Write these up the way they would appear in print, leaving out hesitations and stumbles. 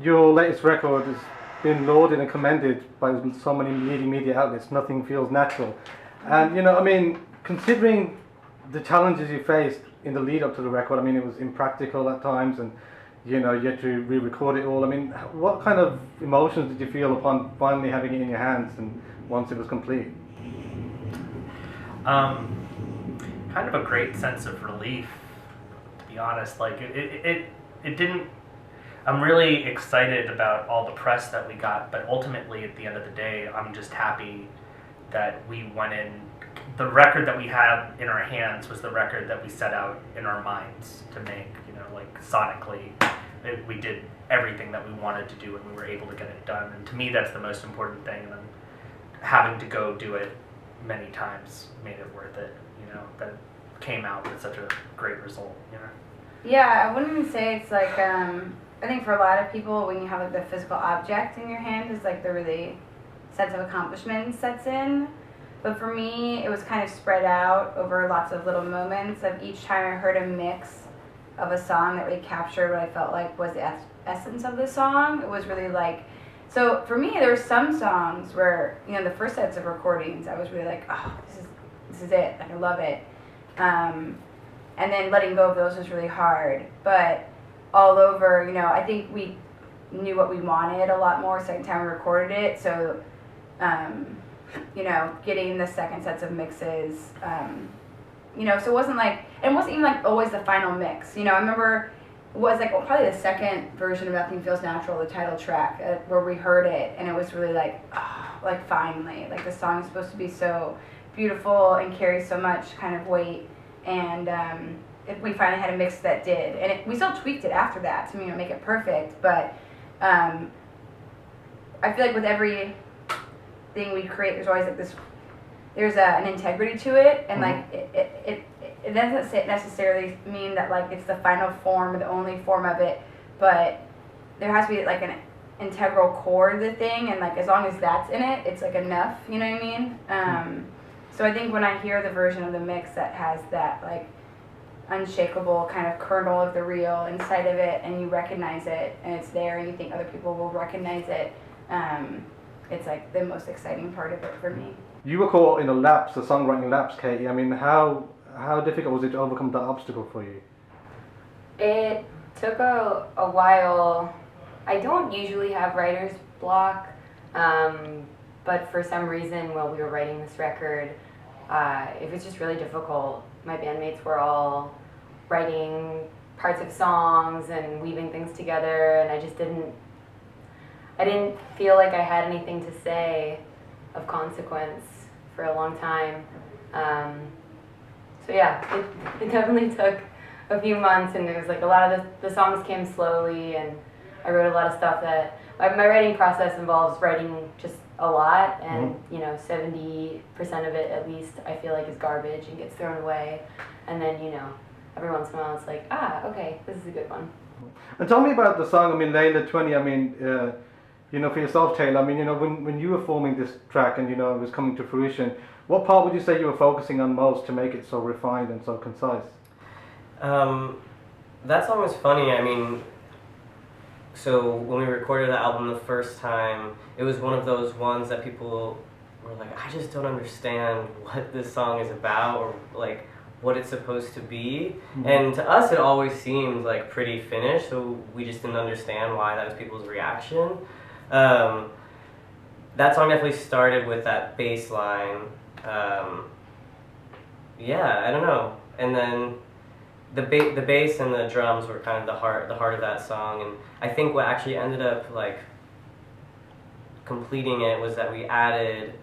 your latest record has been lauded and commended by so many leading media outlets. Nothing feels natural, and I mean, considering the challenges you faced in the lead up to the record, I mean, it was impractical at times, and you had to re-record it all. I mean, what kind of emotions did you feel upon finally having it in your hands and once it was complete? Kind of a great sense of relief, to be honest. Like it didn't. I'm really excited about all the press that we got, but ultimately, at the end of the day, I'm just happy that we went in. The record that we had in our hands was the record that we set out in our minds to make. Like sonically, we did everything that we wanted to do, and we were able to get it done. And to me, that's the most important thing. And having to go do it many times made it worth it. That it came out with such a great result. Yeah, I wouldn't say it's like I think for a lot of people, when you have like the physical object in your hand, is like the really sense of accomplishment sets in. But for me, it was kind of spread out over lots of little moments of each time I heard a mix of a song that really captured what I felt like was the essence of the song. It was really like, so for me, there were some songs where, the first sets of recordings, I was really like, oh, this is it, like, I love it. And then letting go of those was really hard. But all over, I think we knew what we wanted a lot more second time we recorded it. So, getting the second sets of mixes, so it wasn't like, and it wasn't even like always the final mix. I remember it was like probably the second version of Nothing Feels Natural, the title track, where we heard it, and it was really like, oh, like finally, like the song is supposed to be so beautiful and carry so much kind of weight, and we finally had a mix that did, and we still tweaked it after that to make it perfect, but I feel like with every thing we create, there's always like this, there's an integrity to it, and like it doesn't necessarily mean that like it's the final form or the only form of it, but there has to be like an integral core of the thing, and like as long as that's in it, it's like enough, you know what I mean? So I think when I hear the version of the mix that has that like unshakable kind of kernel of the real inside of it, and you recognize it, and it's there, and you think other people will recognize it, it's like the most exciting part of it for me. You were caught in a lapse, a songwriting lapse, Katie. I mean, how difficult was it to overcome that obstacle for you? It took a while. I don't usually have writer's block, but for some reason while we were writing this record, it was just really difficult. My bandmates were all writing parts of songs and weaving things together, and I didn't feel like I had anything to say of consequence for a long time. So yeah, it definitely took a few months, and it was like a lot of the songs came slowly, and I wrote a lot of stuff that, my writing process involves writing just a lot, and 70% of it at least I feel like is garbage and gets thrown away, and then every once in a while it's like, okay, this is a good one. And tell me about the song, I mean, Layla 20, I mean, for yourself, Taylor, I mean, when you were forming this track and, it was coming to fruition, what part would you say you were focusing on most to make it so refined and so concise? That song was funny. I mean, so when we recorded the album the first time, it was one of those ones that people were like, I just don't understand what this song is about, or like what it's supposed to be. Mm-hmm. And to us, it always seemed like pretty finished, so we just didn't understand why that was people's reaction. That song definitely started with that bass line. I don't know. And then the bass and the drums were kind of the heart of that song. And I think what actually ended up like completing it was that we added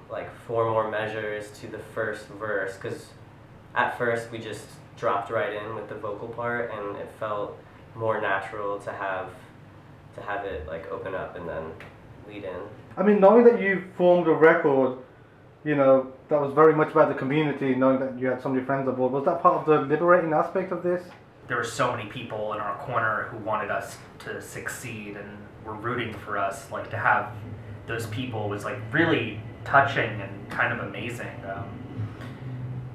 like 4 more measures to the first verse, because at first we just dropped right in with the vocal part, and it felt more natural to have it like open up and then lead in. I mean, knowing that you formed a record, that was very much about the community, knowing that you had so many friends on board, was that part of the liberating aspect of this? There were so many people in our corner who wanted us to succeed and were rooting for us. Like, to have those people was like really touching and kind of amazing.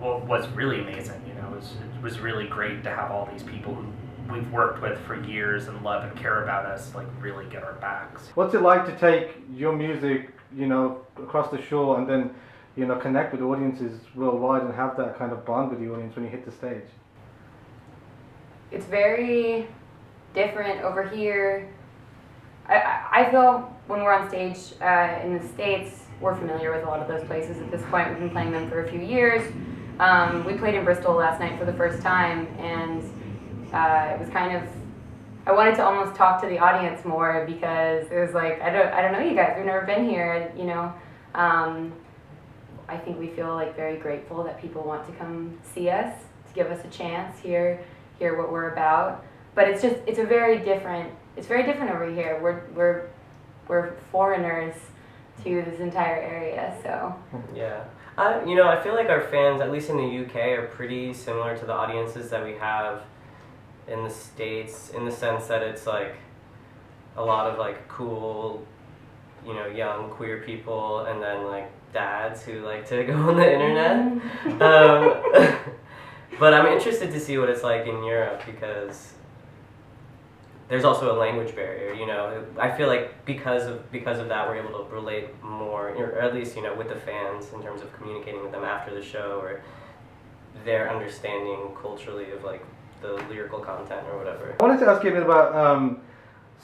Was really amazing. It was really great to have all these people who we've worked with for years and love and care about us like really get our backs. What's it like to take your music, you know, across the shore and then, you know, connect with audiences worldwide and have that kind of bond with the audience when you hit the stage? It's very different over here. I feel when we're on stage in the States, we're familiar with a lot of those places at this point. We've been playing them for a few years. We played in Bristol last night for the first time, and it was kind of, I wanted to almost talk to the audience more because it was like, I don't know you guys, we've never been here, you know. I think we feel like very grateful that people want to come see us, to give us a chance, hear what we're about. But it's very different over here. We're foreigners to this entire area, so. Yeah. You know, I feel like our fans, at least in the UK, are pretty similar to the audiences that we have in the States, in the sense that it's like a lot of like cool, you know, young queer people, and then like dads who like to go on the internet. But I'm interested to see what it's like in Europe, because there's also a language barrier, you know. I feel like because of that, we're able to relate more, or at least, you know, with the fans in terms of communicating with them after the show, or their understanding culturally of like the lyrical content or whatever. I wanted to ask you a bit about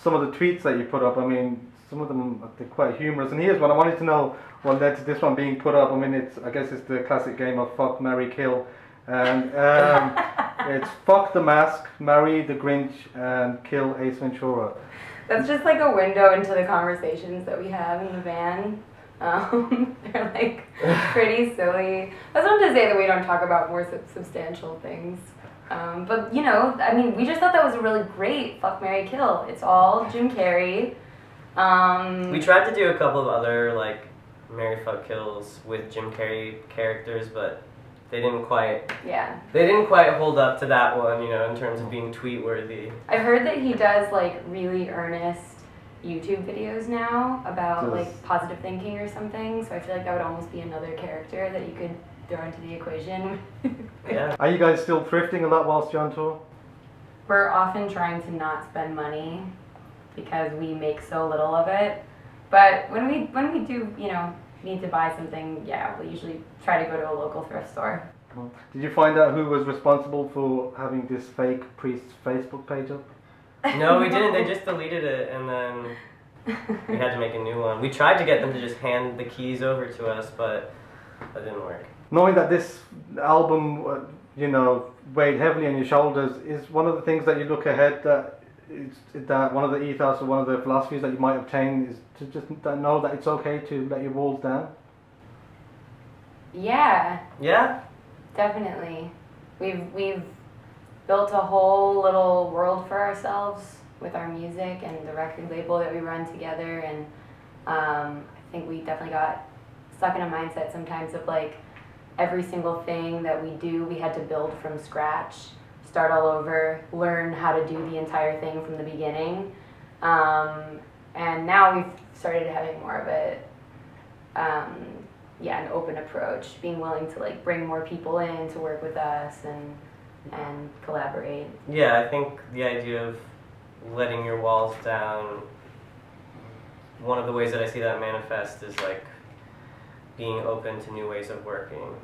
some of the tweets that you put up. I mean, some of them are quite humorous, and here's one. I wanted to know what led to this one being put up. I mean, I guess it's the classic game of fuck, marry, kill. And it's fuck the Mask, marry the Grinch, and kill Ace Ventura. That's just like a window into the conversations that we have in the van. They're like pretty silly. That's not to say that we don't talk about more substantial things. But you know, I mean, we just thought that was a really great fuck, marry, kill. It's all Jim Carrey. We tried to do a couple of other like marry, fuck, kills with Jim Carrey characters, but they didn't quite hold up to that one, you know, in terms of being tweet worthy. I've heard that he does like really earnest YouTube videos now about like positive thinking or something, so I feel like that would almost be another character that you could throw into the equation. Yeah. Are you guys still thrifting a lot whilst you're on tour? We're often trying to not spend money because we make so little of it. But when we do, you know, need to buy something, yeah, we usually try to go to a local thrift store. Did you find out who was responsible for having this fake priest's Facebook page up? No, we didn't. They just deleted it, and then we had to make a new one. We tried to get them to just hand the keys over to us, but that didn't work. Knowing that this album, you know, weighed heavily on your shoulders, is one of the things that you look ahead that one of the ethos or one of the philosophies that you might obtain is to just know that it's okay to let your walls down? Yeah. Yeah? Definitely. We've built a whole little world for ourselves with our music and the record label that we run together, and I think we definitely got stuck in a mindset sometimes of like every single thing that we do we had to build from scratch, start all over, learn how to do the entire thing from the beginning. And now we've started having more of an open approach, being willing to like bring more people in to work with us and collaborate. Yeah, I think the idea of letting your walls down, one of the ways that I see that manifest is like being open to new ways of working.